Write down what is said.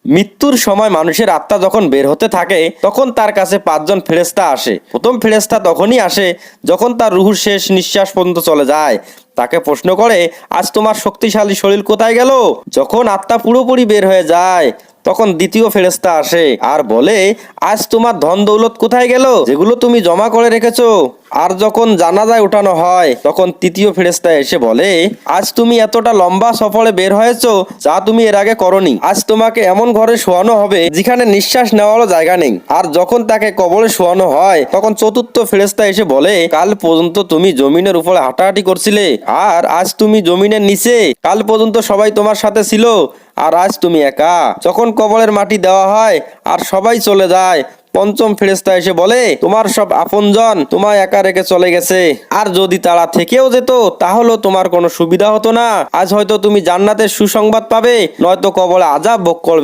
মৃত্যুর সময় মানুষের আত্মা যখন বের হতে থাকে তখন তার কাছে 5জন ফেরেশতা আসে। প্রথম ফেরেশতা তখনই আসে যখন তার রুহ শেষ নিঃশ্বাস পর্যন্ত চলে যায়। তাকে প্রশ্ন করে, আজ তোমার শক্তিশালী শরীর কোথায় গেল? যখন আত্মা পুরোপুরি বের হয়ে যায় তখন দ্বিতীয় ফেরেশতা আসে আর বলে, আজ তোমার ধন দৌলত কোথায় গেল, যেগুলো তুমি জমা করে রেখেছো? আর যখন জানাজায় উঠানো হয় তখন তৃতীয় ফেরেশতা এসে বলে, আজ তুমি এতটা লম্বা সফরে বের হয়েছো যা তুমি এর আগে করনি। আজ তোমাকে এমন ঘরে শোয়ানো হবে যেখানে নিঃশ্বাস নেওয়ারও জায়গা নেই। আর যখন তাকে কবরে শোয়ানো হয় তখন চতুর্থ ফেরেশতা এসে বলে, কাল পর্যন্ত তুমি জমিনের উপরে হাঁটাহাঁটি করছিলে আর আজ তুমি জমিনের নিচে। কাল পর্যন্ত সবাই তোমার সাথে ছিল আর আজ তুমি একা। যখন কবরের মাটি দেওয়া হয় আর সবাই চলে যায়, পঞ্চম ফেরেশতা এসে বলে, তোমার সব আপনজন তোমায় একা রেখে চলে গেছে। আর যদি তারা থেকেও যেত তাহলেও তোমার কোনো সুবিধা হতো না। আজ হয়তো তুমি জান্নাতের সুসংবাদ পাবে, নয়তো কবরে আযাব ভোগ করবে।